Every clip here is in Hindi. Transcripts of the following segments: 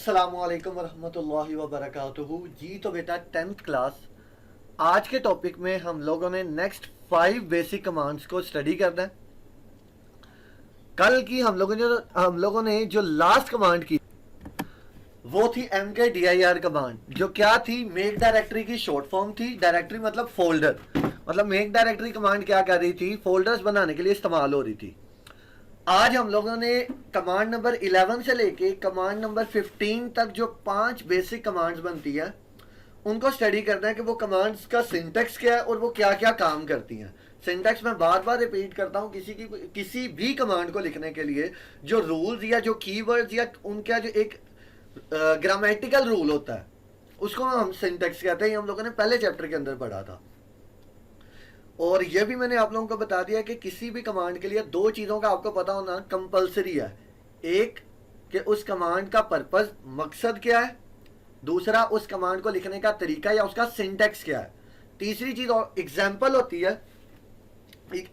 अस्सलामुअलैकुम वरहमतुल्लाहि वबरकातुहू। जी तो बेटा 10th क्लास, आज के टॉपिक में हम लोगों ने नेक्स्ट 5 बेसिक कमांड्स को स्टडी करना है। कल की हम लोगों ने जो लास्ट कमांड की वो थी mkdir कमांड, जो क्या थी, मेक डायरेक्टरी की शॉर्ट फॉर्म थी। डायरेक्टरी मतलब फोल्डर, मतलब मेक डायरेक्टरी कमांड क्या कर रही थी, फोल्डर्स बनाने के लिए इस्तेमाल हो रही थी। आज हम लोगों ने कमांड नंबर 11 से लेके कमांड नंबर 15 तक जो 5 बेसिक कमांड्स बनती है उनको स्टडी करना है कि वो कमांड्स का सिंटैक्स क्या है और वो क्या क्या काम करती हैं। सिंटैक्स मैं बार बार रिपीट करता हूँ, किसी भी कमांड को लिखने के लिए जो रूल्स या जो कीवर्ड्स या उनका जो एक ग्रामेटिकल रूल होता है उसको हम सिंटैक्स कहते हैं। हम लोगों ने पहले चैप्टर के अंदर पढ़ा था। और यह भी मैंने आप लोगों को बता दिया कि किसी भी कमांड के लिए 2 चीज़ों का आपको पता होना कंपलसरी है। एक कि उस कमांड का पर्पस, मकसद क्या है। दूसरा, उस कमांड को लिखने का तरीका या उसका सिंटैक्स क्या है। तीसरी चीज़ और एग्जाम्पल होती है।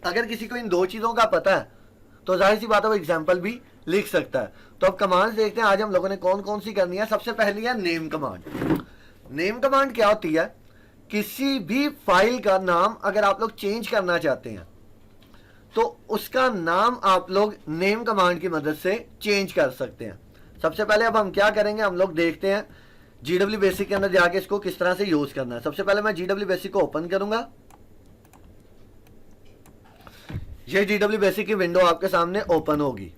अगर किसी को इन 2 चीज़ों का पता है तो जाहिर सी बात है वो एग्जाम्पल भी लिख सकता है। तो अब कमांड्स देखते हैं आज हम लोगों ने कौन कौन सी करनी है। सबसे पहली है नेम कमांड। नेम कमांड क्या होती है, किसी भी फाइल का नाम अगर आप लोग चेंज करना चाहते हैं तो उसका नाम आप लोग नेम कमांड की मदद से चेंज कर सकते हैं। सबसे पहले अब हम क्या करेंगे, हम लोग देखते हैं GW बेसिक के अंदर जाके इसको किस तरह से यूज करना है। सबसे पहले मैं GW बेसिक को ओपन करूंगा। ये GW बेसिक की विंडो आपके सामने ओपन होगी।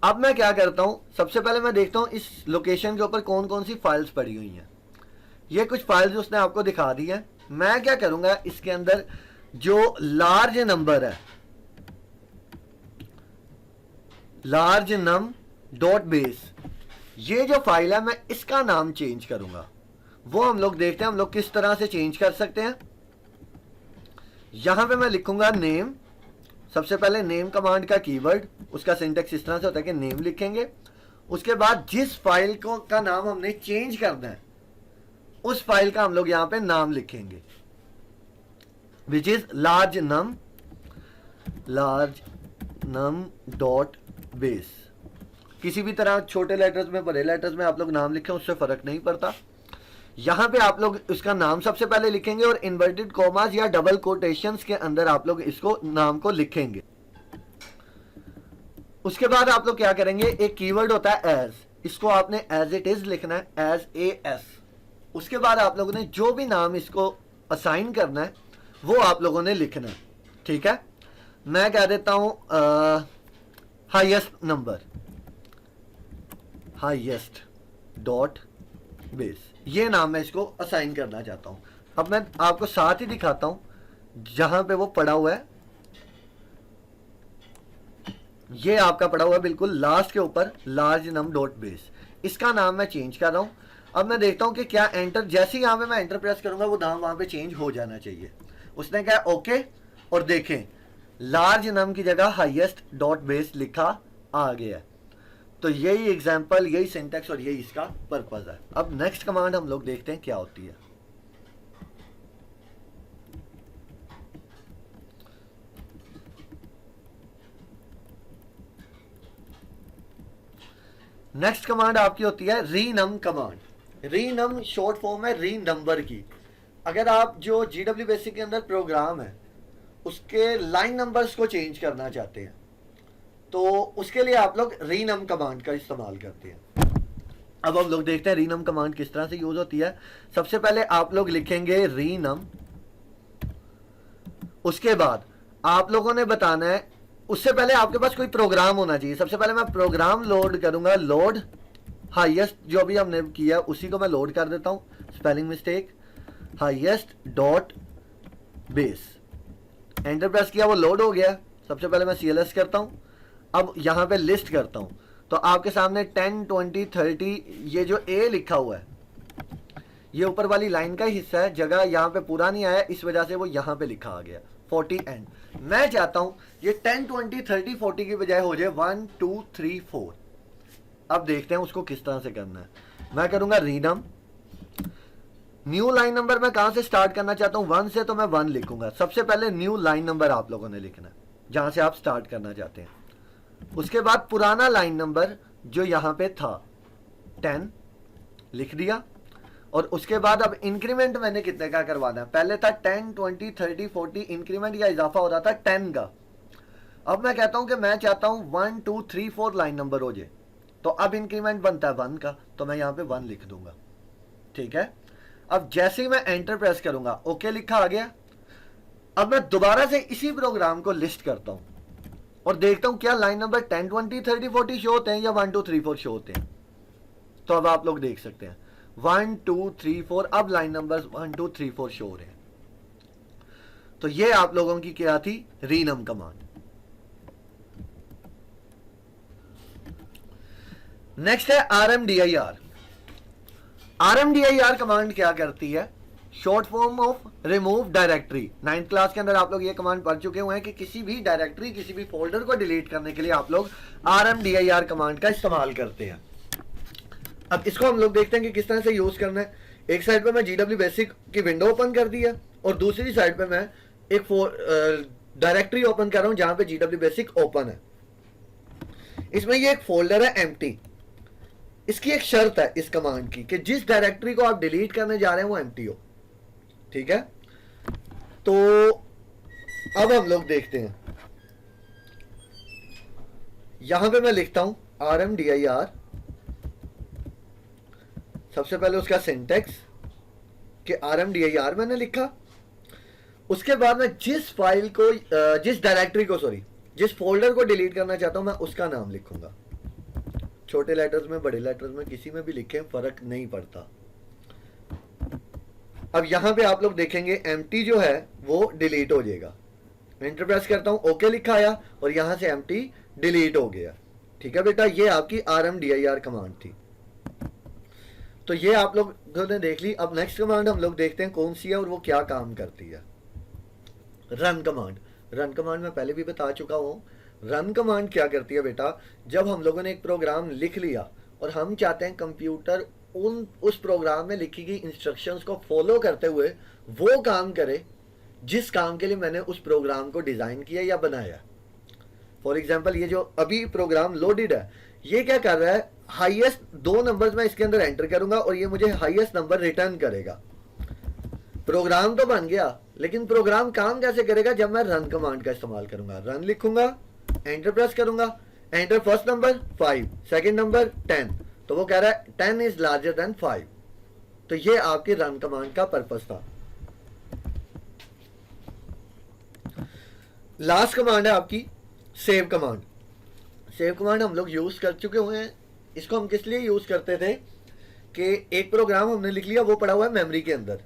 अब मैं क्या करता हूं, सबसे पहले मैं देखता हूं इस लोकेशन के ऊपर कौन कौन सी फाइल्स पड़ी हुई हैं। ये कुछ फाइल्स उसने आपको दिखा दी है। मैं क्या करूंगा, इसके अंदर जो लार्ज नंबर है, लार्ज नम डॉट बेस, ये जो फाइल है मैं इसका नाम चेंज करूंगा। वो हम लोग देखते हैं हम लोग किस तरह से चेंज कर सकते हैं। यहां पे मैं लिखूंगा नेम। सबसे पहले नेम कमांड का कीवर्ड, उसका सिंटैक्स इस तरह से होता है कि नेम लिखेंगे। उसके बाद जिस फाइल को का नाम हमने चेंज करना है उस फाइल का हम लोग यहां पे नाम लिखेंगे, which is large num dot base. किसी भी तरह छोटे लेटर्स में, बड़े लेटर्स में आप लोग नाम लिखें, उससे फर्क नहीं पड़ता। यहां पे आप लोग इसका नाम सबसे पहले लिखेंगे और इन्वर्टेड कॉमास या डबल कोटेशंस के अंदर आप लोग इसको नाम को लिखेंगे। उसके बाद आप लोग क्या करेंगे, एक कीवर्ड होता है एज, इसको आपने एज इट इज लिखना है, एज AS। उसके बाद आप लोगों ने जो भी नाम इसको असाइन करना है वो आप लोगों ने लिखना है। ठीक है, मैं कह देता हूं highest number, highest dot base, ये नाम मैं इसको असाइन करना चाहता हूं। अब मैं आपको साथ ही दिखाता हूं जहां पे वो पड़ा हुआ है। ये आपका पड़ा हुआ है बिल्कुल लास्ट के ऊपर, लार्ज नम डॉट बेस। इसका नाम मैं चेंज कर रहा हूं। अब मैं देखता हूं कि क्या एंटर, जैसे ही यहां पे मैं एंटर प्रेस करूंगा वो नाम वहां पे चेंज हो जाना चाहिए। उसने कहा ओके, और देखें लार्ज नम की जगह हाईएस्ट डॉट बेस लिखा आ गया। तो यही एग्जांपल, यही सिंटैक्स और यही इसका पर्पस है। अब नेक्स्ट कमांड हम लोग देखते हैं क्या होती है। नेक्स्ट कमांड आपकी होती है रीनम कमांड। रीनम शॉर्ट फॉर्म है री नंबर की। अगर आप जो GW बेसिक के अंदर प्रोग्राम है उसके लाइन नंबर्स को चेंज करना चाहते हैं तो उसके लिए आप लोग रीनम कमांड का इस्तेमाल करते हैं। अब हम लोग देखते हैं रीनम कमांड किस तरह से यूज होती है। सबसे पहले आप लोग लिखेंगे रीनम। उसके बाद आप लोगों ने बताना है, उससे पहले आपके पास कोई प्रोग्राम होना चाहिए। सबसे पहले मैं प्रोग्राम लोड करूंगा, लोड हाईएस्ट, जो भी हमने किया उसी को मैं लोड कर देता हूं, spelling mistake, highest dot base. Enter press किया, वो लोड हो गया। सबसे पहले मैं CLS करता हूं। अब यहां पे लिस्ट करता हूं तो आपके सामने 10, 20, 30, ये जो A लिखा हुआ है ये ऊपर वाली लाइन का ही हिस्सा है। जगह यहां पे पूरा नहीं आया, इस वजह से वो यहां पे लिखा आ गया 40 एंड। मैं चाहता हूं ये 10, 20, 30, 40 की बजाय हो जाए 1, 2, 3, 4। अब देखते हैं उसको किस तरह से करना है। मैं करूंगा रीनम। न्यू लाइन नंबर मैं कहां से स्टार्ट करना चाहता हूं, 1 से, तो मैं 1 लिखूंगा। सबसे पहले न्यू लाइन नंबर आप लोगों ने लिखना है जहां से आप स्टार्ट करना चाहते हैं। उसके बाद पुराना लाइन नंबर जो यहां पे था 10 लिख दिया। और उसके बाद अब इंक्रीमेंट मैंने कितने का करवाना है, पहले था 10 20 30 40, इंक्रीमेंट या इजाफा हो रहा था 10 का। अब मैं कहता हूं कि मैं चाहता हूं 1 2 3 4 लाइन नंबर हो जाए, तो अब इंक्रीमेंट बनता है 1 का, तो मैं यहां पे 1 लिख दूंगा। ठीक है, अब जैसे ही मैं एंटर प्रेस करूंगा, ओके लिखा आ गया। अब मैं दोबारा से इसी प्रोग्राम को लिस्ट करता हूं और देखता हूं क्या लाइन नंबर 10 20 30 40 शो होते हैं या 1 2 3 4 शो होते हैं। तो अब आप लोग देख सकते हैं 1 2 3 4, अब लाइन नंबर 1 2 3 4 शो हो रहे हैं। तो ये आप लोगों की क्या थी, रीनम कमांड। नेक्स्ट है RMDIR। RMDIR कमांड क्या करती है, short form of remove directory. 9th class के अंदर आप लोग ये कमांड पढ़ चुके हुए हैं कि किसी भी डायरेक्टरी, किसी भी फोल्डर को डिलीट करने के लिए आप लोग RMDIR कमांड का इस्तेमाल करते हैं। अब इसको हम लोग देखते हैं कि किस तरह से यूज करना है। एक साइड पे मैं GW बेसिक की विंडो ओपन कर दी है और दूसरी साइड पे मैं एक डायरेक्टरी ओपन कर रहा हूं जहां पे GW बेसिक ओपन है। इसमें ये एक फोल्डर है एम्प्टी। इसकी एक शर्त है इस कमांड की कि जिस डायरेक्टरी को आप डिलीट करने जा रहे हैं वो एम्प्टी हो। ठीक है, तो अब हम लोग देखते हैं, यहां पे मैं लिखता हूं RMDIR। सबसे पहले उसका सिंटेक्स कि RMDIR मैंने लिखा। उसके बाद मैं जिस फाइल को, जिस डायरेक्टरी को, सॉरी, जिस फोल्डर को डिलीट करना चाहता हूं मैं उसका नाम लिखूंगा। छोटे लेटर्स में, बड़े लेटर्स में, किसी में भी लिखें, फर्क नहीं पड़ता। अब यहां पे आप लोग देखेंगे एम्प्टी जो है वो डिलीट हो जाएगा। एंटर प्रेस करता हूं, ओके लिखा आया और यहां से एम्प्टी डिलीट हो गया। ठीक है बेटा, ये आपकी RMDIR कमांड थी। तो ये आप लोगों ने देख ली। अब नेक्स्ट कमांड हम लोग देखते हैं कौन सी है और वो क्या काम करती है। Run command. रन कमांड मैं पहले भी बता चुका हूं। रन कमांड क्या करती है बेटा, जब हम लोगों ने एक प्रोग्राम लिख लिया और हम चाहते हैं कंप्यूटर उस प्रोग्राम में लिखी गई इंस्ट्रक्शंस को फॉलो करते हुए वो काम करे जिस काम के लिए मैंने उस प्रोग्राम को डिजाइन किया या बनाया। फॉर एग्जाम्पल, ये जो अभी प्रोग्राम लोडेड है, ये क्या कर रहा है, हाईएस्ट 2 नंबर्स मैं इसके अंदर एंटर करूंगा और ये मुझे हाईएस्ट नंबर रिटर्न करेगा। प्रोग्राम तो बन गया, लेकिन प्रोग्राम काम कैसे करेगा, जब मैं रन कमांड का इस्तेमाल करूंगा। रन लिखूंगा, एंटर प्रेस करूंगा, enter first number 5, second number 10, तो वो कह रहा है 10 इज लार्जर देन 5। तो ये आपके रन कमांड का पर्पस था। लास्ट कमांड है आपकी सेव कमांड। सेव कमांड हम लोग यूज कर चुके हुए हैं। इसको हम किस लिए यूज करते थे कि एक प्रोग्राम हमने लिख लिया, वो पड़ा हुआ है मेमोरी के अंदर।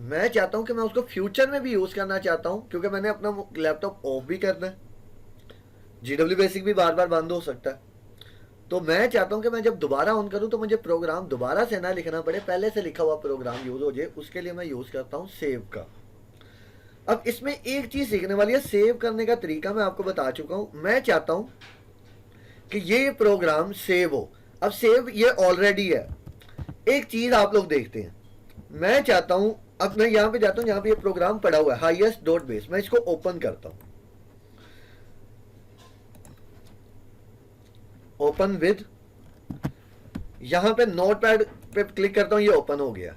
मैं चाहता हूं कि मैं उसको फ्यूचर में भी यूज करना चाहता हूं, क्योंकि मैंने अपना लैपटॉप ऑफ भी करना है, GW बेसिक भी बार बार बंद हो सकता है। तो मैं चाहता हूं कि मैं जब दोबारा ऑन करूं तो मुझे प्रोग्राम दोबारा से ना लिखना पड़े, पहले से लिखा हुआ प्रोग्राम यूज हो जाए। उसके लिए मैं यूज करता हूं सेव का। अब इसमें एक चीज सीखने वाली है, सेव करने का तरीका मैं आपको बता चुका हूं। मैं चाहता हूं कि ये प्रोग्राम सेव हो। अब सेव ये ऑलरेडी है। एक चीज आप लोग देखते हैं, मैं चाहता हूं, अब मैं यहां पे जाता हूं, यहां पे ये प्रोग्राम पड़ा हुआ है हाईएस्ट डॉट बेस। मैं इसको ओपन करता हूं, ओपन विद, यहां पे नोटपैड पे क्लिक करता हूं, ये ओपन हो गया।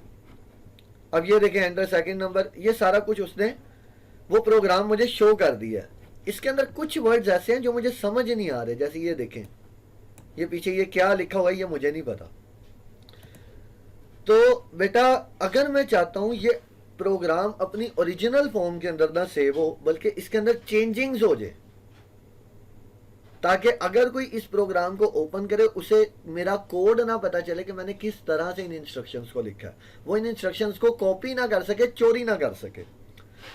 अब ये देखें, एंटर सेकंड नंबर, ये सारा कुछ उसने वो प्रोग्राम मुझे शो कर दिया। इसके अंदर कुछ वर्ड्स ऐसे हैं जो मुझे समझ नहीं आ रहे, जैसे ये देखें, ये पीछे ये क्या लिखा हुआ है ये मुझे नहीं पता। तो बेटा, अगर मैं चाहता हूं ये प्रोग्राम अपनी ओरिजिनल फॉर्म के अंदर ना सेव हो, बल्कि इसके अंदर चेंजिंग्स हो जाए, ताकि अगर कोई इस प्रोग्राम को ओपन करे उसे मेरा कोड ना पता चले कि मैंने किस तरह से इन इंस्ट्रक्शंस को लिखा है, वो इन इंस्ट्रक्शंस को कॉपी ना कर सके, चोरी ना कर सके।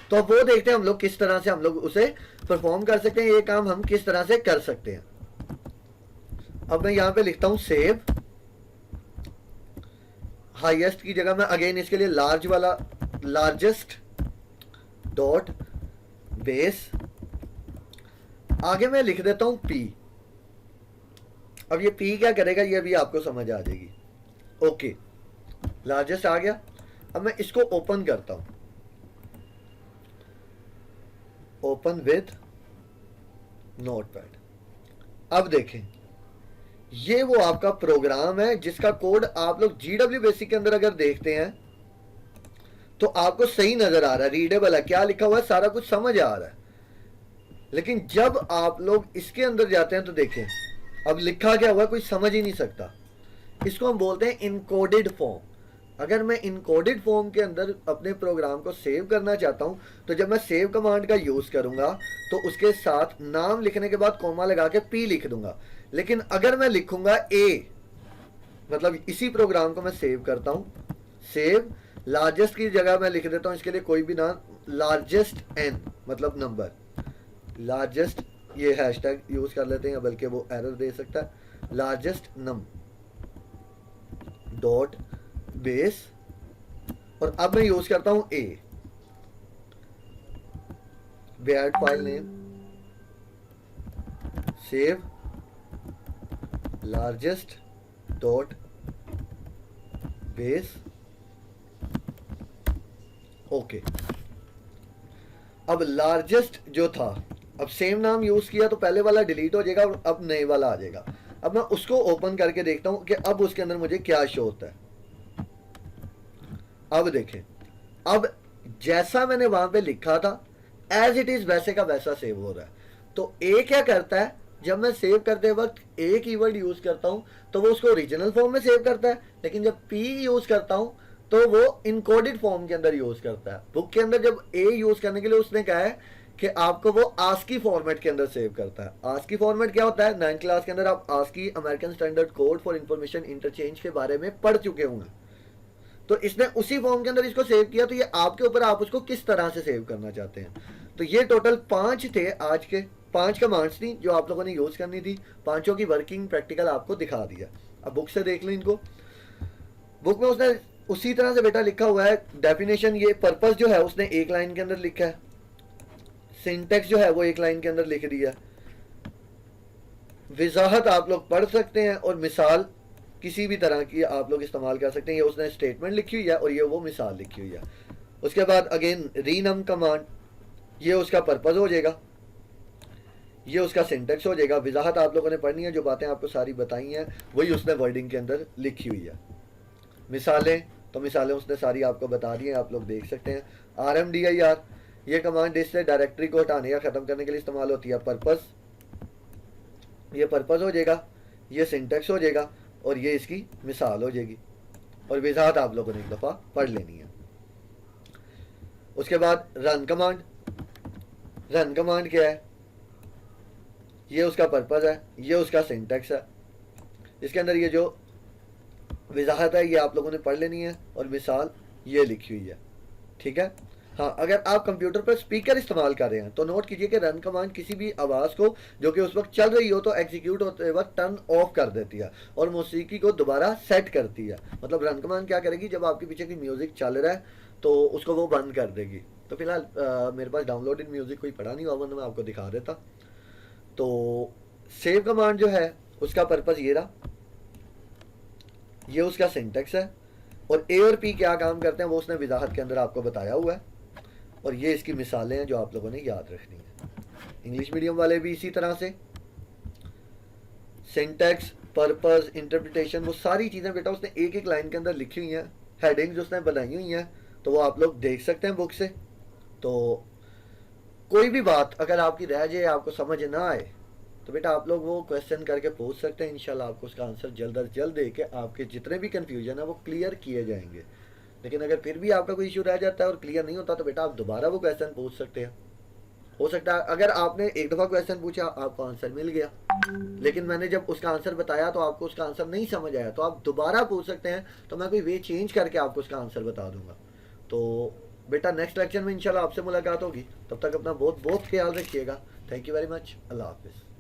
तो अब वो देखते हैं हम लोग किस तरह से हम लोग उसे परफॉर्म कर सकते हैं, ये काम हम किस तरह से कर सकते हैं। अब मैं यहां पे लिखता हूं सेव, हाईएस्ट की जगह मैं अगेन इसके लिए लार्ज वाला, लार्जेस्ट डॉट बेस, आगे मैं लिख देता हूं P। अब ये P क्या करेगा ये भी आपको समझ आ जाएगी। ओके, लार्जेस्ट आ गया। अब मैं इसको ओपन करता हूं, ओपन विद नोटपैड। अब देखें, ये वो आपका प्रोग्राम है जिसका कोड आप लोग GW बेसिक के अंदर अगर देखते हैं तो आपको सही नजर आ रहा है, रीडेबल है, क्या लिखा हुआ है सारा कुछ समझ आ रहा है। लेकिन जब आप लोग इसके अंदर जाते हैं तो देखें अब लिखा क्या हुआ कोई समझ ही नहीं सकता। इसको हम बोलते हैं इनकोडेड फॉर्म। अगर मैं इनकोडेड फॉर्म के अंदर अपने प्रोग्राम को सेव करना चाहता हूं तो जब मैं सेव कमांड का यूज करूंगा तो उसके साथ नाम लिखने के बाद कॉमा लगा के P लिख दूंगा। लेकिन अगर मैं लिखूंगा A, मतलब इसी प्रोग्राम को मैं सेव करता हूं, सेव लार्जेस्ट की जगह मैं लिख देता हूं इसके लिए कोई भी नाम, लार्जेस्ट n मतलब नंबर, लार्जेस्ट ये हैशटैग यूज कर लेते हैं बल्कि वो एरर दे सकता है, लार्जेस्ट नम डॉट बेस, और अब मैं यूज करता हूं A, वेड file name, save largest dot base, okay. अब लार्जेस्ट जो था, अब सेम नाम यूज किया तो पहले वाला डिलीट हो जाएगा और अब नए वाला आ जाएगा। अब मैं उसको ओपन करके देखता हूं कि अब उसके अंदर मुझे क्या शो होता है। अब देखें, अब जैसा मैंने वहां पे लिखा था एज इट इज वैसे का वैसा सेव हो रहा है। तो ए क्या करता है, जब मैं सेव करते वक्त ए कीवर्ड यूज करता हूं तो वो उसको ओरिजिनल फॉर्म में सेव करता है, लेकिन जब पी यूज करता हूं तो वो इनकोडेड फॉर्म के अंदर यूज करता है। बुक के अंदर जब ए यूज करने के लिए उसने कहा है कि आपको वो आस्की फॉर्मेट के अंदर सेव करता है। आस्की फॉर्मेट क्या होता है, 9th क्लास के अंदर आप ASCII American standard code for information interchange के बारे में पढ़ चुके होंगे। तो इसने उसी फॉर्म के अंदर इसको सेव किया, तो ये आपके ऊपर, आप उसको किस तरह से सेव करना चाहते हैं। तो ये टोटल 5 थे, आज के 5 कमांड्स थी जो आप लोगों ने यूज करनी थी। 5 की वर्किंग प्रैक्टिकल आपको दिखा दिया। अब बुक से देख लो इनको। बुक में उसने उसी तरह से बेटा लिखा हुआ है डेफिनेशन, ये पर्पस जो है उसने एक लाइन के अंदर लिखा है, सिंटेक्स जो है वो एक लाइन के अंदर लिख दिया, वजाहत आप लोग पढ़ सकते हैं और मिसाल किसी भी तरह की आप लोग इस्तेमाल कर सकते हैं। ये उसने स्टेटमेंट लिखी हुई है और ये वो मिसाल लिखी हुई है। उसके बाद अगेन रीनम कमांड, ये उसका पर्पस हो जाएगा, ये उसका सिंटेक्स हो जाएगा। वजाहत आप लोगों ने पढ़नी है, जो बातें आपको सारी बताई हैं वही उसने वर्डिंग के अंदर लिखी हुई है। मिसालें, तो मिसालें उसने सारी आपको बता दी हैं, आप लोग देख सकते हैं। RMDIR, ये कमांड इससे डायरेक्टरी को हटाने या ख़त्म करने के लिए इस्तेमाल होती है। पर्पस, ये पर्पस हो जाएगा, ये सिंटेक्स हो जाएगा और ये इसकी मिसाल हो जाएगी। और वजाहत आप लोगों ने एक दफ़ा पढ़ लेनी है। उसके बाद रन कमांड, रन कमांड क्या है, ये उसका पर्पस है, ये उसका सिंटेक्स है। इसके अंदर ये जो वजाहत है ये आप लोगों ने पढ़ लेनी है और मिसाल ये लिखी हुई है, ठीक है। हाँ, अगर आप कंप्यूटर पर स्पीकर इस्तेमाल कर रहे हैं तो नोट कीजिए कि रन कमांड किसी भी आवाज़ को जो कि उस वक्त चल रही हो तो एग्जीक्यूट होते वक्त टर्न ऑफ कर देती है और मौसीकी को दोबारा सेट करती है। मतलब रन कमांड क्या करेगी, जब आपके पीछे की म्यूज़िक चल रहा है तो उसको वो बंद कर देगी। तो फिलहाल मेरे पास डाउनलोडेड म्यूज़िक कोई पड़ा नहीं हुआ, वरना मैं आपको दिखा देता। तो सेव कमांड जो है उसका पर्पज़ ये रहा, ये उसका सिंटेक्स है और ए और पी क्या काम करते हैं वो उसने वजाहत के अंदर आपको बताया हुआ है और ये इसकी मिसालें हैं जो आप लोगों ने याद रखनी है। इंग्लिश मीडियम वाले भी इसी तरह से सिंटेक्स, पर्पस, इंटरप्रिटेशन, वो सारी चीज़ें बेटा उसने एक एक लाइन के अंदर लिखी हुई हैं। हेडिंग्स उसने बनाई हुई हैं तो वो आप लोग देख सकते हैं बुक से। तो कोई भी बात अगर आपकी रह जाए, आपको समझ ना आए, तो बेटा आप लोग वो क्वेश्चन करके पूछ सकते हैं। इंशाल्लाह आपको उसका आंसर जल्द अज जल्द दे के आपके जितने भी कन्फ्यूजन है वो क्लियर किए जाएंगे। लेकिन अगर फिर भी आपका कोई इशू रह जाता है और क्लियर नहीं होता तो बेटा आप दोबारा वो क्वेश्चन पूछ सकते हैं। हो सकता है अगर आपने एक दफ़ा क्वेश्चन पूछा आपको आंसर मिल गया, लेकिन मैंने जब उसका आंसर बताया तो आपको उसका आंसर नहीं समझ आया, तो आप दोबारा पूछ सकते हैं, तो मैं कोई वे चेंज करके आपको उसका आंसर बता दूंगा। तो बेटा नेक्स्ट लेक्चर में इंशाल्लाह आपसे मुलाकात होगी, तब तक अपना बहुत बहुत ख्याल रखिएगा। थैंक यू वेरी मच, अल्लाह हाफिज़।